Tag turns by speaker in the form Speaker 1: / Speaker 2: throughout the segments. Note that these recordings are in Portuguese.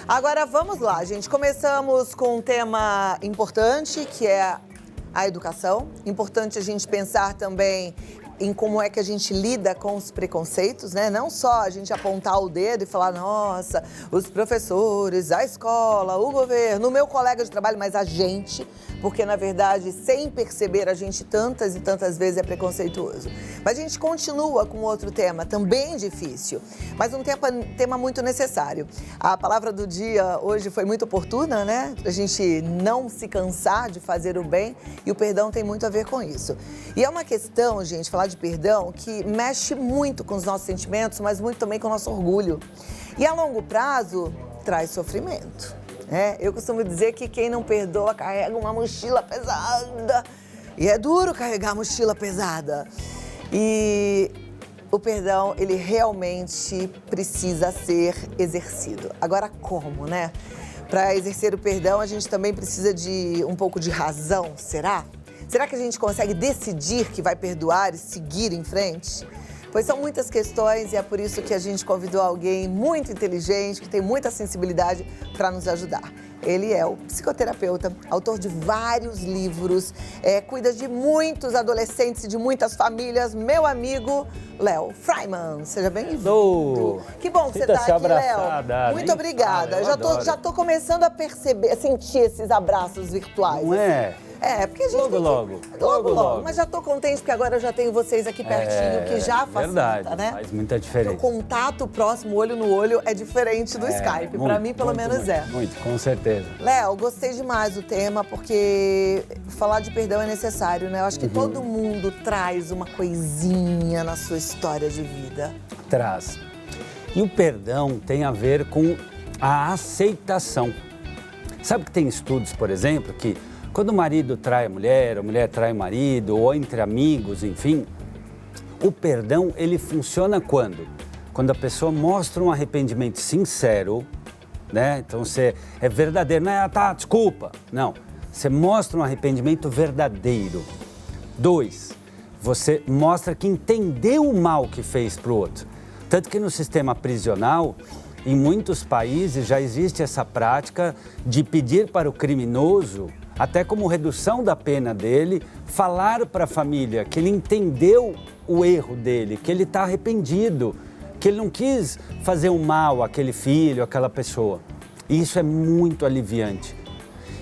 Speaker 1: Agora vamos lá, gente. Começamos com um tema importante, que é a educação. Importante a gente pensar também em como é que a gente lida com os preconceitos, né? Não só a gente apontar o dedo e falar, nossa, os professores, a escola, o governo, o meu colega de trabalho, mas a gente, porque na verdade, sem perceber, a gente tantas e tantas vezes é preconceituoso. Mas a gente continua com outro tema, também difícil, mas um tema muito necessário. A palavra do dia hoje foi muito oportuna, né? Pra gente não se cansar de fazer o bem, e o perdão tem muito a ver com isso. E é uma questão, gente, falar de perdão, que mexe muito com os nossos sentimentos, mas muito também com o nosso orgulho. E a longo prazo, traz sofrimento. Eu costumo dizer que quem não perdoa carrega uma mochila pesada. E é duro carregar a mochila pesada. E o perdão, ele realmente precisa ser exercido. Agora, como, né? Para exercer o perdão, a gente também precisa de um pouco de razão, será? Será que a gente consegue decidir que vai perdoar e seguir em frente? Pois são muitas questões e é por isso que a gente convidou alguém muito inteligente, que tem muita sensibilidade para nos ajudar. Ele é o psicoterapeuta, autor de vários livros, cuida de muitos adolescentes e de muitas famílias, meu amigo Léo Freiman. Seja bem-vindo. Que bom que você está aqui, Léo. Muito obrigada. Já tô começando a perceber, a sentir esses abraços virtuais.
Speaker 2: Não é?
Speaker 1: Porque a gente
Speaker 2: logo.
Speaker 1: Mas já tô contente porque agora eu já tenho vocês aqui pertinho, que já facilita,
Speaker 2: verdade,
Speaker 1: né?
Speaker 2: Faz muita diferença.
Speaker 1: O contato próximo, olho no olho, é diferente do Skype. Para mim, pelo menos é.
Speaker 2: Muito, com certeza.
Speaker 1: Léo, gostei demais do tema, porque falar de perdão é necessário, né? Eu acho que todo mundo traz uma coisinha na sua história de vida.
Speaker 2: Traz. E o perdão tem a ver com a aceitação. Sabe que tem estudos, por exemplo, que quando o marido trai a mulher trai o marido, ou entre amigos, enfim, o perdão, ele funciona quando? Quando a pessoa mostra um arrependimento sincero, né? Então, você é verdadeiro, não é, desculpa. Não, você mostra um arrependimento verdadeiro. 2, você mostra que entendeu o mal que fez para o outro. Tanto que no sistema prisional, em muitos países já existe essa prática de pedir para o criminoso, até como redução da pena dele, falar para a família que ele entendeu o erro dele, que ele está arrependido, que ele não quis fazer um mal àquele filho, àquela pessoa. E isso é muito aliviante.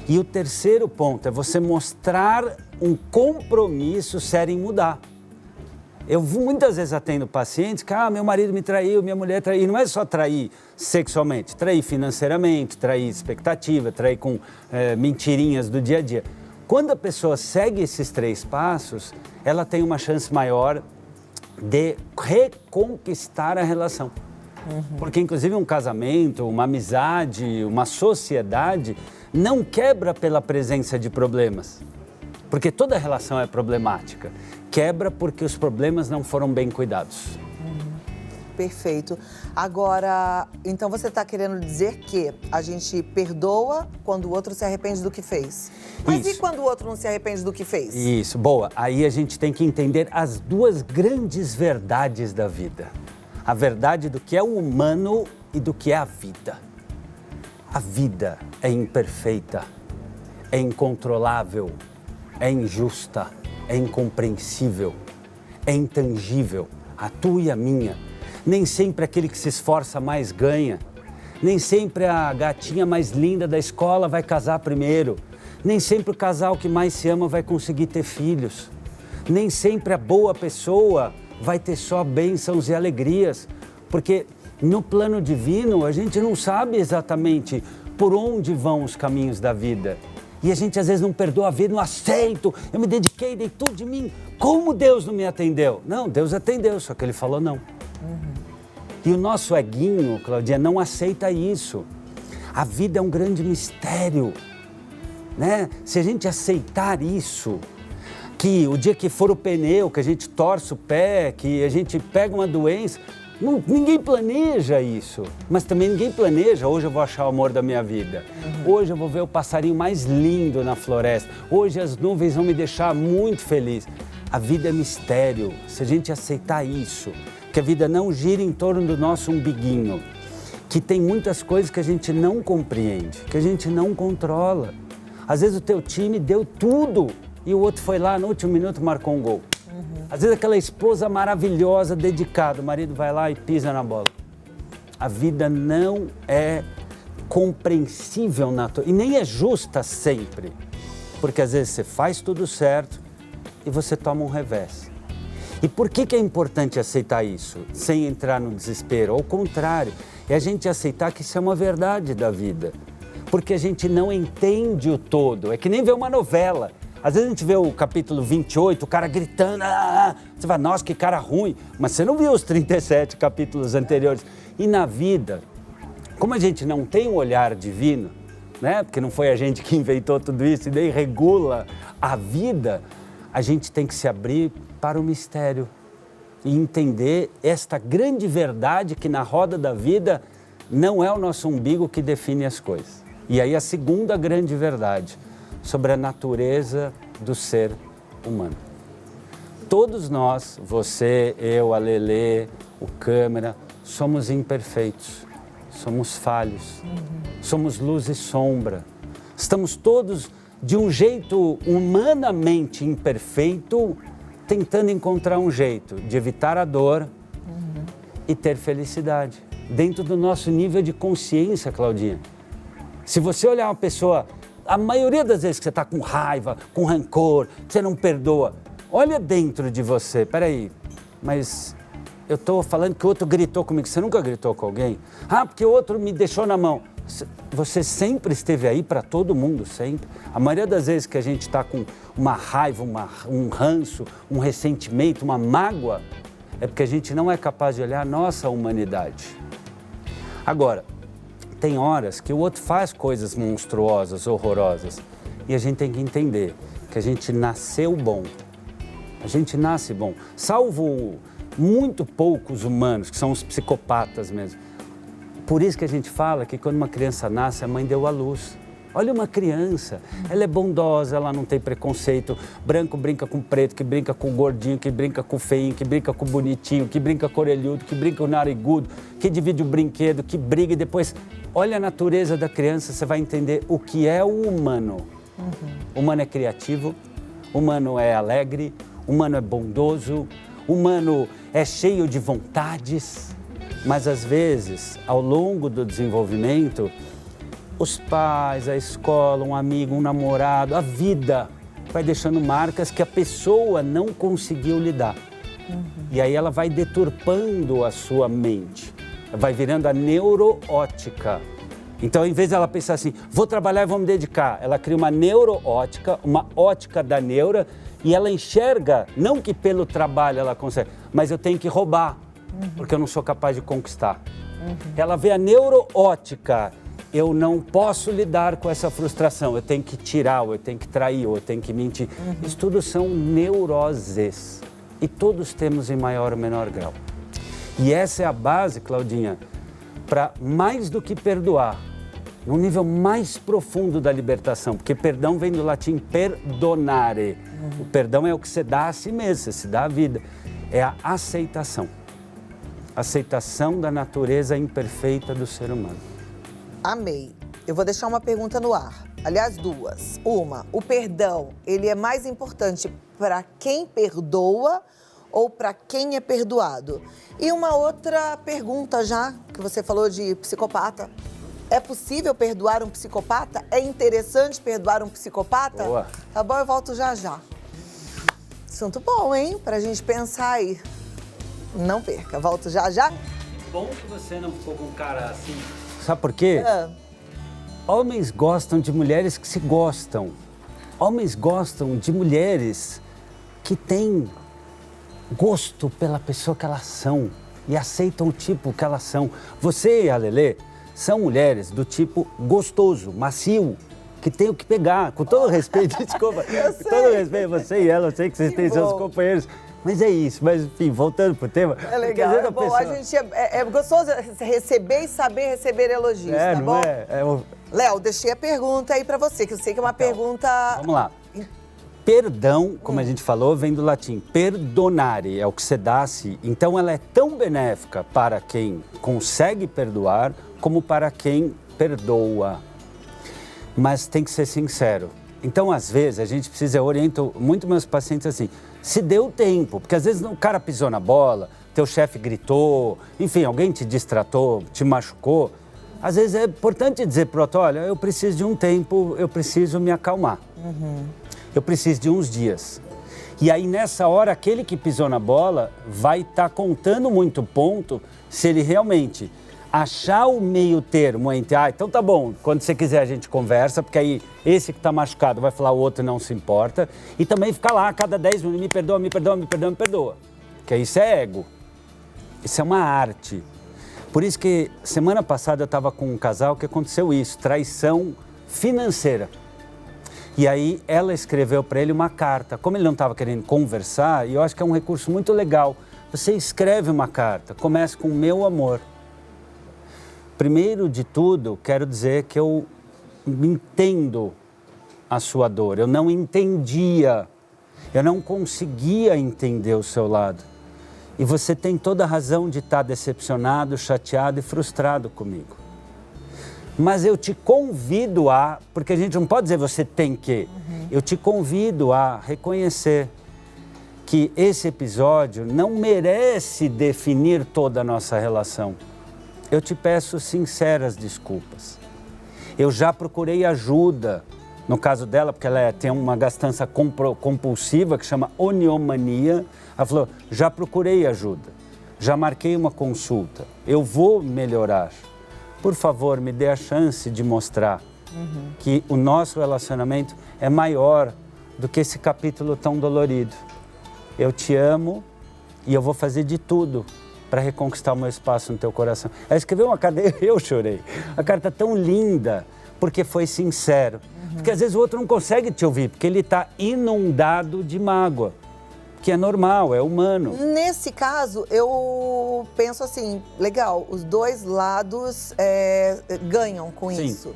Speaker 2: E o terceiro ponto é você mostrar um compromisso sério em mudar. Eu muitas vezes atendo pacientes que, meu marido me traiu, minha mulher traiu. E não é só trair sexualmente, trair financeiramente, trair expectativa, trair com mentirinhas do dia a dia. Quando a pessoa segue esses 3 passos, ela tem uma chance maior de reconquistar a relação. Porque, inclusive, um casamento, uma amizade, uma sociedade não quebra pela presença de problemas. Porque toda relação é problemática. Quebra porque os problemas não foram bem cuidados.
Speaker 1: Perfeito. Agora, então você está querendo dizer que a gente perdoa quando o outro se arrepende do que fez. Mas
Speaker 2: Isso.
Speaker 1: E quando o outro não se arrepende do que fez?
Speaker 2: Isso, boa. Aí a gente tem que entender as 2 grandes verdades da vida. A verdade do que é o humano e do que é a vida. A vida é imperfeita, é incontrolável, é injusta, é incompreensível, é intangível, a tua e a minha. Nem sempre aquele que se esforça mais ganha. Nem sempre a gatinha mais linda da escola vai casar primeiro. Nem sempre o casal que mais se ama vai conseguir ter filhos. Nem sempre a boa pessoa vai ter só bênçãos e alegrias. Porque no plano divino a gente não sabe exatamente por onde vão os caminhos da vida. E a gente às vezes não perdoa a vida, não aceito, eu me dediquei, dei tudo de mim. Como Deus não me atendeu? Não, Deus atendeu, só que Ele falou não. E o nosso eguinho, Claudinha, não aceita isso. A vida é um grande mistério, né? Se a gente aceitar isso, que o dia que for o pneu, que a gente torce o pé, que a gente pega uma doença, ninguém planeja isso, mas também ninguém planeja, hoje eu vou achar o amor da minha vida, hoje eu vou ver o passarinho mais lindo na floresta, hoje as nuvens vão me deixar muito feliz. A vida é mistério, se a gente aceitar isso, que a vida não gira em torno do nosso umbiguinho, que tem muitas coisas que a gente não compreende, que a gente não controla. Às vezes o teu time deu tudo e o outro foi lá no último minuto e marcou um gol. Às vezes aquela esposa maravilhosa, dedicada, o marido vai lá e pisa na bola. A vida não é compreensível e nem é justa sempre. Porque às vezes você faz tudo certo e você toma um revés. E por que é importante aceitar isso, sem entrar no desespero? Ao contrário, é a gente aceitar que isso é uma verdade da vida. Porque a gente não entende o todo, é que nem ver uma novela. Às vezes a gente vê o capítulo 28, o cara gritando, você fala, nossa, que cara ruim. Mas você não viu os 37 capítulos anteriores. E na vida, como a gente não tem um olhar divino, né? Porque não foi a gente que inventou tudo isso e nem regula a vida, a gente tem que se abrir para o mistério e entender esta grande verdade que na roda da vida não é o nosso umbigo que define as coisas. E aí a segunda grande verdade sobre a natureza do ser humano. Todos nós, você, eu, a Lelê, o câmera, somos imperfeitos, somos falhos, somos luz e sombra. Estamos todos, de um jeito humanamente imperfeito, tentando encontrar um jeito de evitar a dor e ter felicidade. Dentro do nosso nível de consciência, Claudinha. Se você olhar uma pessoa, a maioria das vezes que você está com raiva, com rancor, que você não perdoa, olha dentro de você, peraí, mas eu estou falando que o outro gritou comigo, você nunca gritou com alguém? Ah, porque o outro me deixou na mão. Você sempre esteve aí para todo mundo, sempre. A maioria das vezes que a gente está com uma raiva, um ranço, um ressentimento, uma mágoa, é porque a gente não é capaz de olhar a nossa humanidade. Agora, tem horas que o outro faz coisas monstruosas, horrorosas, e a gente tem que entender que a gente nasceu bom. A gente nasce bom. Salvo muito poucos humanos, que são os psicopatas mesmo. Por isso que a gente fala que quando uma criança nasce, a mãe deu à luz. Olha uma criança, ela é bondosa, ela não tem preconceito. Branco brinca com preto, que brinca com gordinho, que brinca com feinho, que brinca com bonitinho, que brinca com orelhudo, que brinca com narigudo, que divide o brinquedo, que briga e depois... Olha a natureza da criança, você vai entender o que é o humano. O humano é criativo, o humano é alegre, o humano é bondoso, o humano é cheio de vontades. Mas às vezes, ao longo do desenvolvimento, os pais, a escola, um amigo, um namorado, a vida vai deixando marcas que a pessoa não conseguiu lidar. E aí ela vai deturpando a sua mente, vai virando a neuroótica. Então, em vez dela pensar assim, vou trabalhar e vou me dedicar, ela cria uma neuroótica, uma ótica da neura, e ela enxerga, não que pelo trabalho ela consegue, mas eu tenho que roubar, porque eu não sou capaz de conquistar. Ela vê a neuroótica, eu não posso lidar com essa frustração, eu tenho que tirar, ou eu tenho que trair, ou eu tenho que mentir. Isso tudo são neuroses, e todos temos em maior ou menor grau. E essa é a base, Claudinha, para mais do que perdoar, num nível mais profundo da libertação, porque perdão vem do latim perdonare. O perdão é o que você dá a si mesmo, você se dá a vida. É a aceitação. Aceitação da natureza imperfeita do ser humano.
Speaker 1: Amei. Eu vou deixar uma pergunta no ar. Aliás, duas. Uma, o perdão, ele é mais importante para quem perdoa ou para quem é perdoado? E uma outra pergunta já, que você falou de psicopata. É possível perdoar um psicopata? É interessante perdoar um psicopata?
Speaker 2: Boa.
Speaker 1: Tá bom, eu volto já já. Assunto bom, hein? Pra gente pensar aí. Não perca, volto já já.
Speaker 2: Bom que você não ficou com um cara assim. Sabe por quê? Homens gostam de mulheres que se gostam. Homens gostam de mulheres que têm gosto pela pessoa que elas são e aceitam o tipo que elas são. Você e a Lelê são mulheres do tipo gostoso, macio, que tem o que pegar. Com todo respeito, desculpa, com todo respeito, você e ela, eu sei que vocês têm seus companheiros. Mas é isso, mas enfim, voltando pro tema.
Speaker 1: É legal, é bom, pessoa... a gente é gostoso receber e saber receber elogios, tá
Speaker 2: não
Speaker 1: bom?
Speaker 2: Léo,
Speaker 1: deixei a pergunta aí pra você, que eu sei que é uma pergunta...
Speaker 2: Vamos lá. Perdão, como a gente falou, vem do latim perdonare, é o que você dá a si. Então ela é tão benéfica para quem consegue perdoar como para quem perdoa. Mas tem que ser sincero. Então, às vezes, a gente precisa, eu oriento muito meus pacientes assim, se deu tempo, porque às vezes o cara pisou na bola, teu chefe gritou, enfim, alguém te distratou, te machucou. Às vezes é importante dizer pro outro, olha, eu preciso de um tempo, eu preciso me acalmar. Eu preciso de uns dias. E aí, nessa hora, aquele que pisou na bola vai estar contando muito ponto se ele realmente achar o meio termo entre, então tá bom, quando você quiser a gente conversa, porque aí esse que tá machucado vai falar, o outro não se importa, e também ficar lá a cada 10 minutos, me perdoa, me perdoa, me perdoa, me perdoa. Porque isso é ego, isso é uma arte. Por isso que semana passada eu estava com um casal que aconteceu isso, traição financeira. E aí ela escreveu para ele uma carta, como ele não estava querendo conversar, e eu acho que é um recurso muito legal, você escreve uma carta, começa com meu amor. Primeiro de tudo, quero dizer que eu entendo a sua dor. Eu não entendia, eu não conseguia entender o seu lado. E você tem toda a razão de estar decepcionado, chateado e frustrado comigo. Mas eu te convido porque a gente não pode dizer você tem que, eu te convido a reconhecer que esse episódio não merece definir toda a nossa relação. Eu te peço sinceras desculpas. Eu já procurei ajuda, no caso dela, porque ela tem uma gastança compulsiva que chama oniomania. Ela falou, já procurei ajuda, já marquei uma consulta, eu vou melhorar. Por favor, me dê a chance de mostrar que o nosso relacionamento é maior do que esse capítulo tão dolorido. Eu te amo e eu vou fazer de tudo para reconquistar o meu espaço no teu coração. Ela escreveu uma carta, eu chorei. A carta tão linda, porque foi sincero. Porque às vezes o outro não consegue te ouvir, porque ele está inundado de mágoa. Que é normal, é humano.
Speaker 1: Nesse caso, eu penso assim, legal, os dois lados ganham com isso.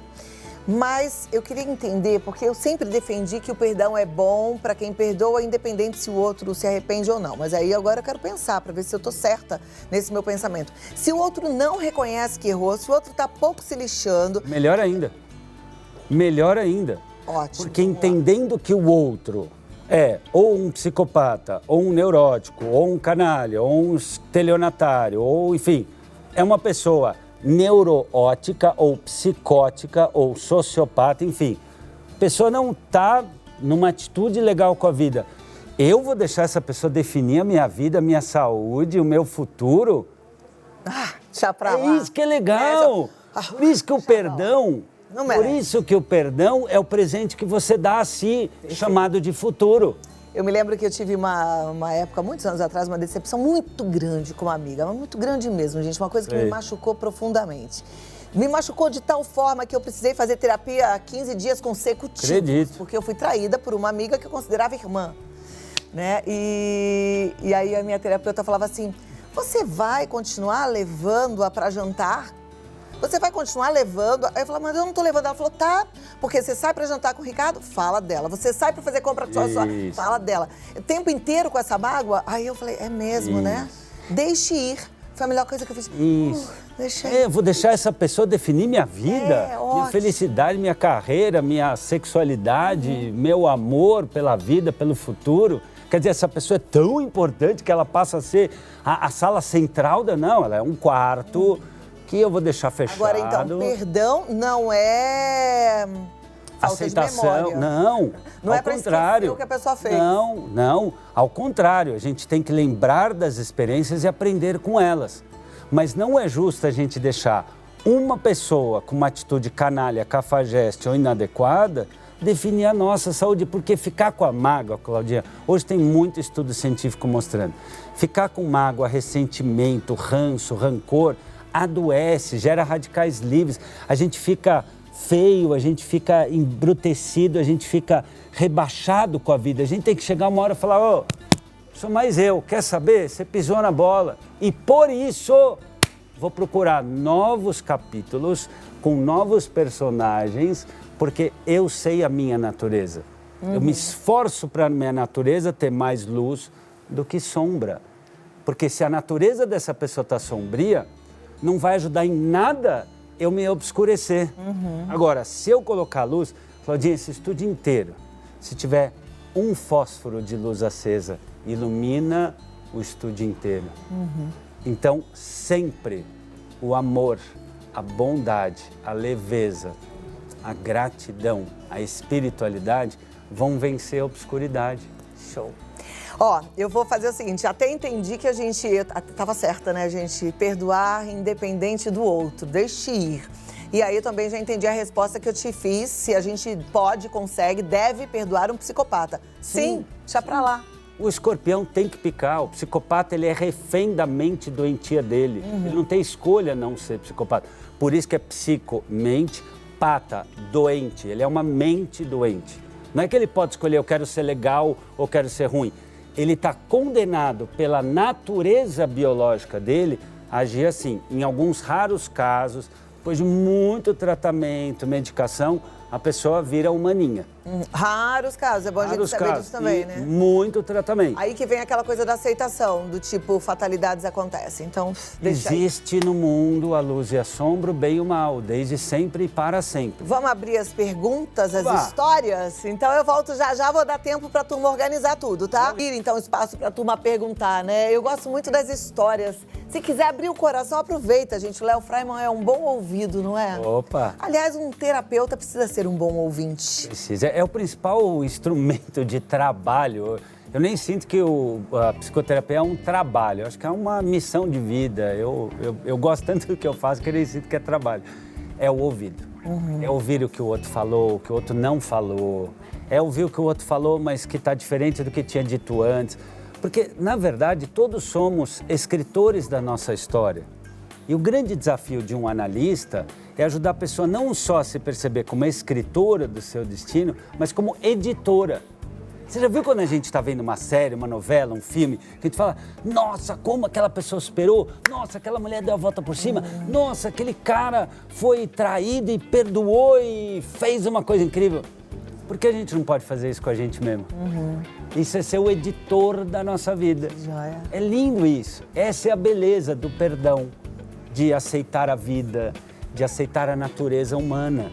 Speaker 1: Mas eu queria entender, porque eu sempre defendi que o perdão é bom para quem perdoa, independente se o outro se arrepende ou não. Mas aí agora eu quero pensar, para ver se eu tô certa nesse meu pensamento. Se o outro não reconhece que errou, se o outro tá pouco se lixando...
Speaker 2: Melhor ainda. Melhor ainda.
Speaker 1: Ótimo.
Speaker 2: Porque entendendo que o outro é ou um psicopata, ou um neurótico, ou um canalha, ou um estelionatário, ou enfim, é uma pessoa neurótica ou psicótica ou sociopata, enfim. A pessoa não está numa atitude legal com a vida. Eu vou deixar essa pessoa definir a minha vida, a minha saúde, o meu futuro?
Speaker 1: Deixa pra lá.
Speaker 2: É isso que é legal. Por isso que o perdão... Por isso que o perdão é o presente que você dá a si, chamado de futuro.
Speaker 1: Eu me lembro que eu tive uma época, muitos anos atrás, uma decepção muito grande com uma amiga, mas muito grande mesmo, gente, uma coisa que me machucou profundamente. Me machucou de tal forma que eu precisei fazer terapia 15 dias consecutivos.
Speaker 2: Acredito.
Speaker 1: Porque eu fui traída por uma amiga que eu considerava irmã, né? E aí a minha terapeuta falava assim, você vai continuar levando-a para jantar? Você vai continuar levando? Aí eu falei, mas eu não tô levando. Ela falou, tá, porque você sai pra jantar com o Ricardo? Fala dela. Você sai pra fazer compra com sua? Fala dela. O tempo inteiro com essa mágoa? Aí eu falei, é mesmo, né? Deixe ir. Foi a melhor coisa que eu fiz.
Speaker 2: Isso.
Speaker 1: Deixa ir.
Speaker 2: Eu vou deixar essa pessoa definir minha vida, minha felicidade, minha carreira, minha sexualidade, meu amor pela vida, pelo futuro. Quer dizer, essa pessoa é tão importante que ela passa a ser a sala central da... Não, ela é um quarto... que eu vou deixar fechado.
Speaker 1: Agora, então, perdão não é falta
Speaker 2: aceitação,
Speaker 1: de memória.
Speaker 2: Não
Speaker 1: é
Speaker 2: ao
Speaker 1: pra
Speaker 2: contrário.
Speaker 1: esquecer o que a pessoa fez.
Speaker 2: Não, ao contrário, a gente tem que lembrar das experiências e aprender com elas. Mas não é justo a gente deixar uma pessoa com uma atitude canalha, cafajeste ou inadequada definir a nossa saúde, porque ficar com a mágoa, Claudinha, hoje tem muito estudo científico mostrando, ficar com mágoa, ressentimento, ranço, rancor, adoece, gera radicais livres, a gente fica feio, a gente fica embrutecido, a gente fica rebaixado com a vida. A gente tem que chegar uma hora e falar, sou mais eu, quer saber? Você pisou na bola. E por isso, vou procurar novos capítulos com novos personagens, porque eu sei a minha natureza. Eu me esforço para a minha natureza ter mais luz do que sombra. Porque se a natureza dessa pessoa está sombria, não vai ajudar em nada eu me obscurecer. Agora, se eu colocar a luz, Claudinha, esse estúdio inteiro, se tiver um fósforo de luz acesa, ilumina o estúdio inteiro. Então, sempre o amor, a bondade, a leveza, a gratidão, a espiritualidade vão vencer a obscuridade.
Speaker 1: Show. Ó, eu vou fazer o seguinte, até entendi que a gente, tava certa, né, gente? Perdoar independente do outro, deixe ir. E aí eu também já entendi a resposta que eu te fiz, se a gente pode, consegue, deve perdoar um psicopata. Sim, deixa pra lá.
Speaker 2: O escorpião tem que picar, o psicopata ele é refém da mente doentia dele. Ele não tem escolha não ser psicopata. Por isso que é psico-mente, pata, doente. Ele é uma mente doente. Não é que ele pode escolher, eu quero ser legal ou quero ser ruim. Ele está condenado pela natureza biológica dele a agir assim. Em alguns raros casos, depois de muito tratamento, medicação, a pessoa vira humaninha.
Speaker 1: Raros casos, é bom a gente saber disso também, né?
Speaker 2: Muito tratamento.
Speaker 1: Aí que vem aquela coisa da aceitação, do tipo, fatalidades acontecem, então deixa aí.
Speaker 2: Existe no mundo a luz e a sombra, o bem e o mal, desde sempre e para sempre.
Speaker 1: Vamos abrir as perguntas, as
Speaker 2: Oba.
Speaker 1: histórias? Então eu volto já, vou dar tempo pra turma organizar tudo, tá? Abrir então espaço pra turma perguntar, né? Eu gosto muito das histórias. Se quiser abrir o coração, aproveita, gente. O Léo Freiman é um bom ouvido, não é?
Speaker 2: Opa!
Speaker 1: Aliás, um terapeuta precisa ser um bom ouvinte.
Speaker 2: Precisa. É o principal instrumento de trabalho. Eu nem sinto que a psicoterapia é um trabalho. Eu acho que é uma missão de vida. Eu gosto tanto do que eu faço que eu nem sinto que é trabalho. É o ouvido. É ouvir o que o outro falou, o que o outro não falou. É ouvir o que o outro falou, mas que está diferente do que tinha dito antes. Porque, na verdade, todos somos escritores da nossa história. E o grande desafio de um analista é ajudar a pessoa não só a se perceber como escritora do seu destino, mas como editora. Você já viu quando a gente está vendo uma série, uma novela, um filme, que a gente fala, nossa, como aquela pessoa superou, nossa, aquela mulher deu a volta por cima, nossa, aquele cara foi traído e perdoou e fez uma coisa incrível. Por que a gente não pode fazer isso com a gente mesmo? Isso é ser o editor da nossa vida.
Speaker 1: Joia.
Speaker 2: É lindo isso. Essa é a beleza do perdão, de aceitar a vida, de aceitar a natureza humana.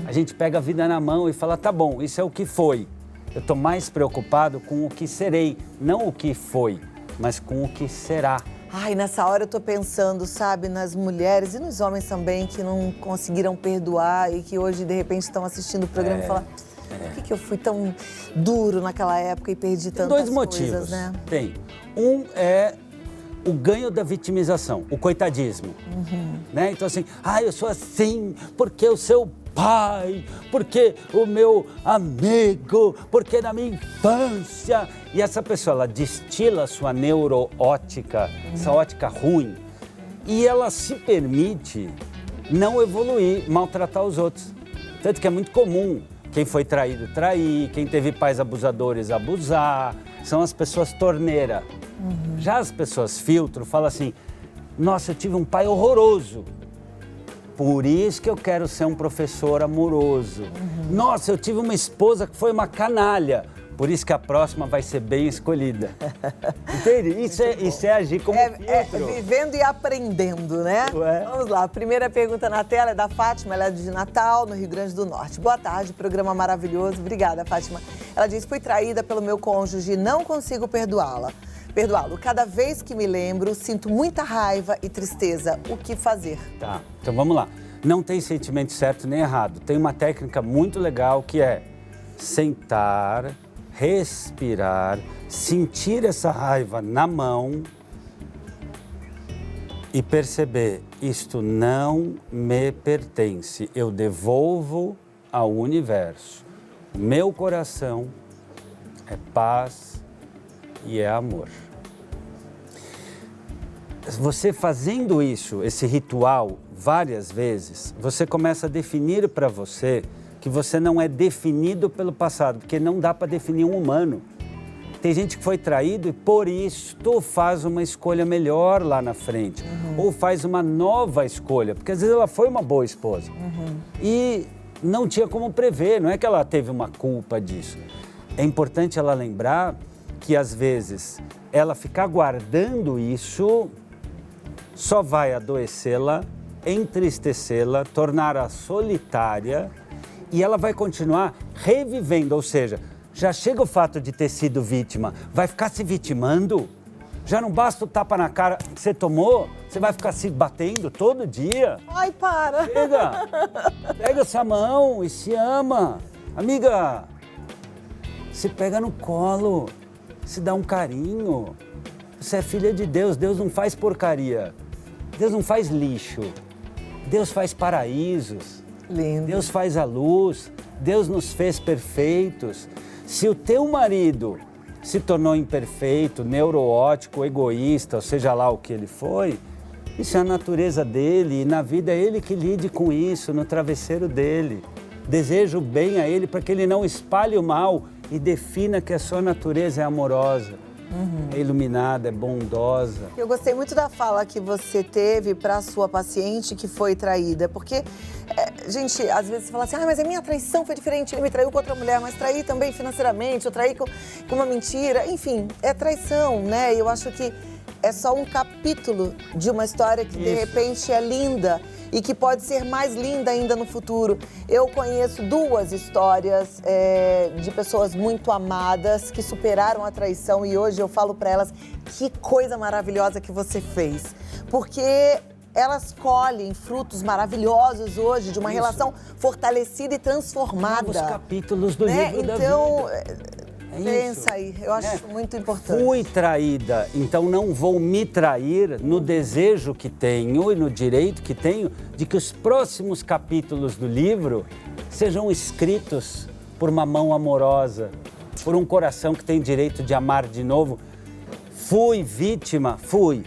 Speaker 2: A gente pega a vida na mão e fala, tá bom, isso é o que foi. Eu estou mais preocupado com o que serei, não o que foi, mas com o que será.
Speaker 1: Ai, nessa hora eu tô pensando, sabe, nas mulheres e nos homens também que não conseguiram perdoar e que hoje, de repente, estão assistindo o programa e falam, por que eu fui tão duro naquela época e perdi tantas
Speaker 2: Tem dois motivos,
Speaker 1: coisas, né?
Speaker 2: Tem. Um é o ganho da vitimização, o coitadismo. Né? Então assim, eu sou assim porque o seu pai, porque o meu amigo, porque na minha infância. E essa pessoa, ela destila a sua neuroótica, essa ótica ruim, e ela se permite não evoluir, maltratar os outros. Tanto que é muito comum quem foi traído, trair, quem teve pais abusadores, abusar. São as pessoas torneira. Já as pessoas filtro falam assim, nossa, eu tive um pai horroroso. Por isso que eu quero ser um professor amoroso. Nossa, eu tive uma esposa que foi uma canalha. Por isso que a próxima vai ser bem escolhida. Entende? Isso é agir como filtro.
Speaker 1: É vivendo e aprendendo, né? Vamos lá, a primeira pergunta na tela é da Fátima, ela é de Natal, no Rio Grande do Norte. Boa tarde, programa maravilhoso. Obrigada, Fátima. Ela diz, fui traída pelo meu cônjuge e não consigo perdoá-lo. Cada vez que me lembro, sinto muita raiva e tristeza. O que fazer?
Speaker 2: Tá, então vamos lá. Não tem sentimento certo nem errado. Tem uma técnica muito legal que é sentar, respirar, sentir essa raiva na mão e perceber, isto não me pertence, eu devolvo ao universo. Meu coração é paz e é amor. Você fazendo isso, esse ritual, várias vezes, você começa a definir para você que você não é definido pelo passado, porque não dá para definir um humano. Tem gente que foi traído e por isso faz uma escolha melhor lá na frente, ou faz uma nova escolha, porque às vezes ela foi uma boa esposa e não tinha como prever, não é que ela teve uma culpa disso. É importante ela lembrar que às vezes ela ficar guardando isso só vai adoecê-la entristecê-la, torná-la solitária e ela vai continuar revivendo, ou seja, já chega o fato de ter sido vítima, vai ficar se vitimando? Já não basta o tapa na cara que você tomou, você vai ficar se batendo todo dia?
Speaker 1: Ai, para!
Speaker 2: Pega essa mão e se ama. Amiga, se pega no colo, se dá um carinho. Você é filha de Deus, Deus não faz porcaria. Deus não faz lixo. Deus faz paraísos.
Speaker 1: Lindo.
Speaker 2: Deus faz a luz. Deus nos fez perfeitos. Se o teu marido se tornou imperfeito, neurótico, egoísta, ou seja lá o que ele foi, isso é a natureza dele e na vida é ele que lide com isso, no travesseiro dele. Desejo bem a ele para que ele não espalhe o mal e defina que a sua natureza é amorosa, é iluminada, é bondosa.
Speaker 1: Eu gostei muito da fala que você teve para a sua paciente que foi traída, porque, gente, às vezes você fala assim, mas a minha traição foi diferente, ele me traiu com outra mulher, mas traí também financeiramente, eu traí com uma mentira, enfim, é traição, né? Eu acho que é só um capítulo de uma história que, de repente, é linda e que pode ser mais linda ainda no futuro. Eu conheço 2 histórias de pessoas muito amadas que superaram a traição e hoje eu falo para elas que coisa maravilhosa que você fez. Porque elas colhem frutos maravilhosos hoje de uma relação fortalecida e transformada.
Speaker 2: Novos capítulos do livro da vida.
Speaker 1: Então, pensa aí, eu acho muito importante.
Speaker 2: Fui traída, então não vou me trair no desejo que tenho e no direito que tenho de que os próximos capítulos do livro sejam escritos por uma mão amorosa, por um coração que tem direito de amar de novo. Fui vítima, fui,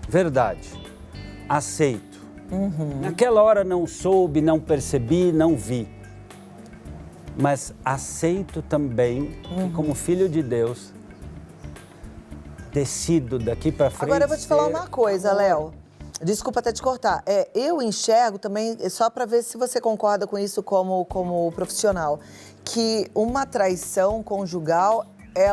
Speaker 2: verdade, aceito. Naquela hora não soube, não percebi, não vi. Mas aceito também que, como filho de Deus, decido daqui para frente.
Speaker 1: Agora eu vou te falar uma coisa, Léo. Desculpa até te cortar. Eu enxergo também, só para ver se você concorda com isso como profissional, que uma traição conjugal,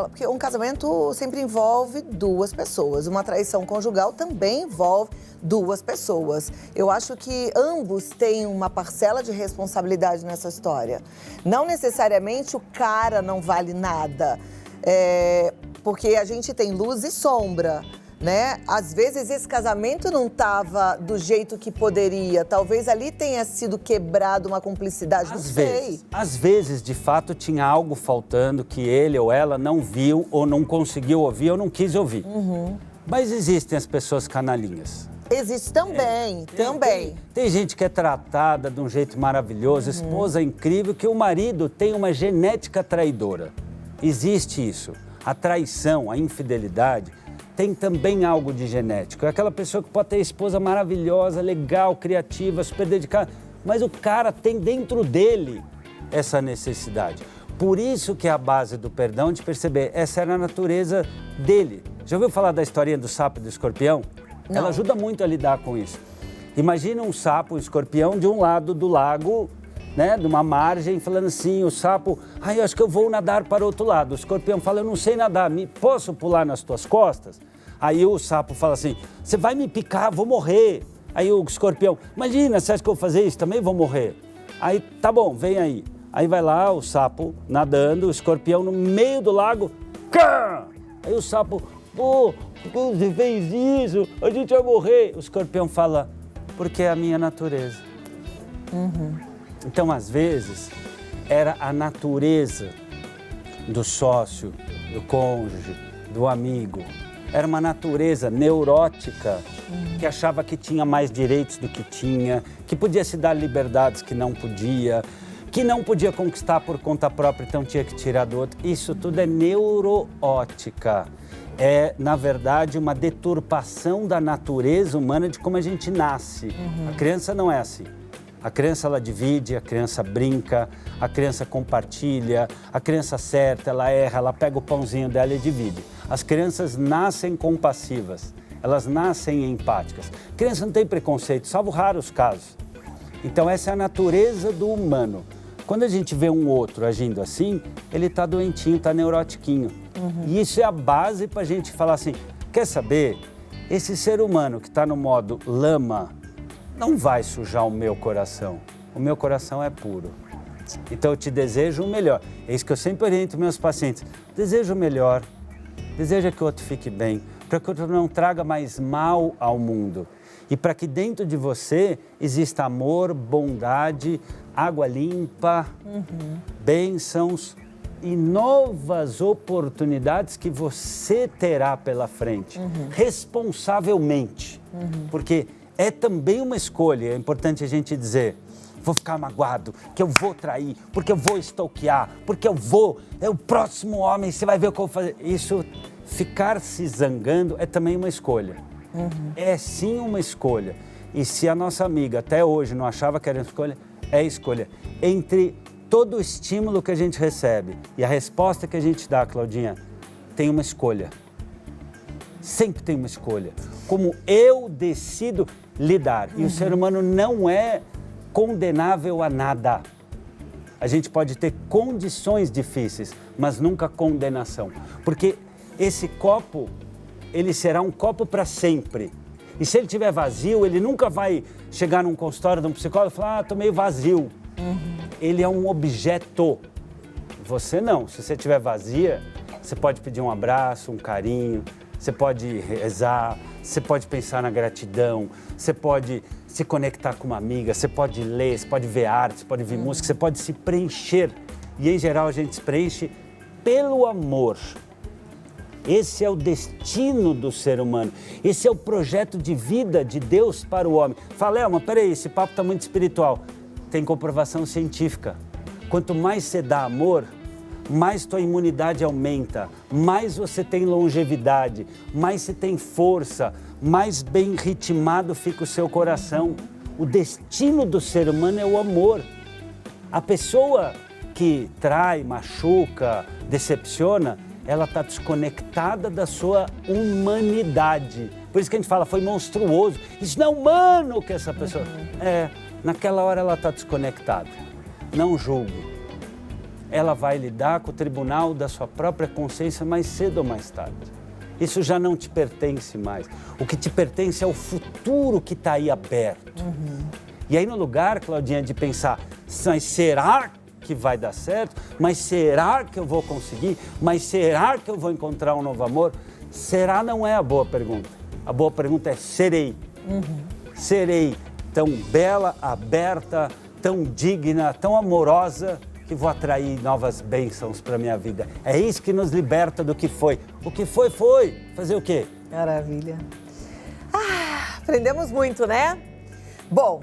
Speaker 1: porque um casamento sempre envolve 2 pessoas. Uma traição conjugal também envolve 2 pessoas. Eu acho que ambos têm uma parcela de responsabilidade nessa história. Não necessariamente o cara não vale nada, porque a gente tem luz e sombra, né? Às vezes esse casamento não estava do jeito que poderia. Talvez ali tenha sido quebrado uma cumplicidade, não sei.
Speaker 2: Às vezes, de fato, tinha algo faltando que ele ou ela não viu ou não conseguiu ouvir ou não quis ouvir. Mas existem as pessoas canalinhas.
Speaker 1: Existe também,
Speaker 2: Tem gente que é tratada de um jeito maravilhoso, esposa incrível, que o marido tem uma genética traidora. Existe isso. A traição, a infidelidade, tem também algo de genético. É aquela pessoa que pode ter esposa maravilhosa, legal, criativa, super dedicada, mas o cara tem dentro dele essa necessidade. Por isso que é a base do perdão, de perceber, essa era a natureza dele. Já ouviu falar da historinha do sapo e do escorpião?
Speaker 1: Não.
Speaker 2: Ela ajuda muito a lidar com isso. Imagina um sapo, um escorpião de um lado do lago, né, de uma margem, falando assim, o sapo, eu acho que eu vou nadar para o outro lado. O escorpião fala, eu não sei nadar, posso pular nas tuas costas? Aí o sapo fala assim, você vai me picar, vou morrer. Aí o escorpião, imagina, você acha que eu vou fazer isso? Também vou morrer. Aí, tá bom, vem aí. Aí vai lá o sapo nadando, o escorpião no meio do lago, aí o sapo, por que você fez isso? A gente vai morrer. O escorpião fala, porque é a minha natureza. Então, às vezes, era a natureza do sócio, do cônjuge, do amigo. Era uma natureza neurótica que achava que tinha mais direitos do que tinha, que podia se dar liberdades que não podia conquistar por conta própria, então tinha que tirar do outro. Isso tudo é neurótica. É, na verdade, uma deturpação da natureza humana de como a gente nasce. A criança não é assim. A criança, ela divide, a criança brinca, a criança compartilha, a criança acerta, ela erra, ela pega o pãozinho dela e divide. As crianças nascem compassivas, elas nascem empáticas. A criança não tem preconceito, salvo raros casos. Então, essa é a natureza do humano. Quando a gente vê um outro agindo assim, ele está doentinho, está neurotiquinho. E isso é a base para a gente falar assim, quer saber? Esse ser humano que está no modo lama, não vai sujar o meu coração. O meu coração é puro. Então eu te desejo o melhor. É isso que eu sempre oriento meus pacientes. Deseja o melhor. Deseja que o outro fique bem. Para que o outro não traga mais mal ao mundo. E para que dentro de você exista amor, bondade, água limpa, bênçãos e novas oportunidades que você terá pela frente, responsavelmente. Porque é também uma escolha, é importante a gente dizer, vou ficar magoado, que eu vou trair, porque eu vou stalkear, porque é o próximo homem, você vai ver o que eu vou fazer. Isso, ficar se zangando é também uma escolha. É sim uma escolha. E se a nossa amiga até hoje não achava que era escolha, é escolha. Entre todo o estímulo que a gente recebe e a resposta que a gente dá, Claudinha, tem uma escolha. Sempre tem uma escolha. Como eu decido lidar. E o ser humano não é condenável a nada. A gente pode ter condições difíceis, mas nunca condenação. Porque esse copo, ele será um copo para sempre. E se ele estiver vazio, ele nunca vai chegar num consultório de um psicólogo e falar, tô meio vazio. Ele é um objeto. Você não. Se você estiver vazia, você pode pedir um abraço, um carinho, você pode rezar, você pode pensar na gratidão, você pode se conectar com uma amiga, você pode ler, você pode ver arte, você pode ver música, você pode se preencher. E, em geral, a gente se preenche pelo amor. Esse é o destino do ser humano. Esse é o projeto de vida de Deus para o homem. Fala, mas peraí, esse papo está muito espiritual. Tem comprovação científica. Quanto mais você dá amor, mais tua imunidade aumenta, mais você tem longevidade, mais você tem força, mais bem ritmado fica o seu coração. O destino do ser humano é o amor. A pessoa que trai, machuca, decepciona, ela está desconectada da sua humanidade. Por isso que a gente fala, foi monstruoso. Isso não é humano que essa pessoa... Naquela hora ela está desconectada. Não julgue. Ela vai lidar com o tribunal da sua própria consciência mais cedo ou mais tarde. Isso já não te pertence mais. O que te pertence é o futuro que está aí aberto. E aí no lugar, Claudinha, de pensar, mas será que vai dar certo? Mas será que eu vou conseguir? Mas será que eu vou encontrar um novo amor? Será não é a boa pergunta. A boa pergunta é serei. Serei tão bela, aberta, tão digna, tão amorosa, que vou atrair novas bênçãos para a minha vida. É isso que nos liberta do que foi. O que foi, foi. Fazer o quê?
Speaker 1: Maravilha. Aprendemos muito, né? Bom,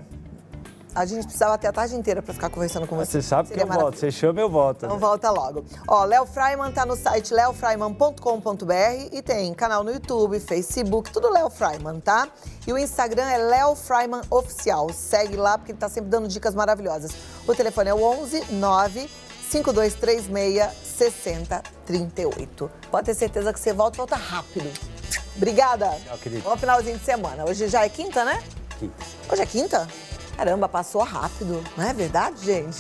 Speaker 1: a gente precisava ter a tarde inteira para ficar conversando com você.
Speaker 2: Você sabe que eu volto. Você chama, eu volto.
Speaker 1: Então volta logo. Léo Freiman tá no site leofreiman.com.br e tem canal no YouTube, Facebook, tudo Léo Freiman, tá? E o Instagram é Léo Freiman Oficial. Segue lá porque ele tá sempre dando dicas maravilhosas. O telefone é o 11 9 5236 6038. Pode ter certeza que você volta rápido. Obrigada. Bom finalzinho de semana. Hoje já é quinta, né?
Speaker 2: Quinta.
Speaker 1: Hoje é quinta? Caramba, passou rápido. Não é verdade, gente?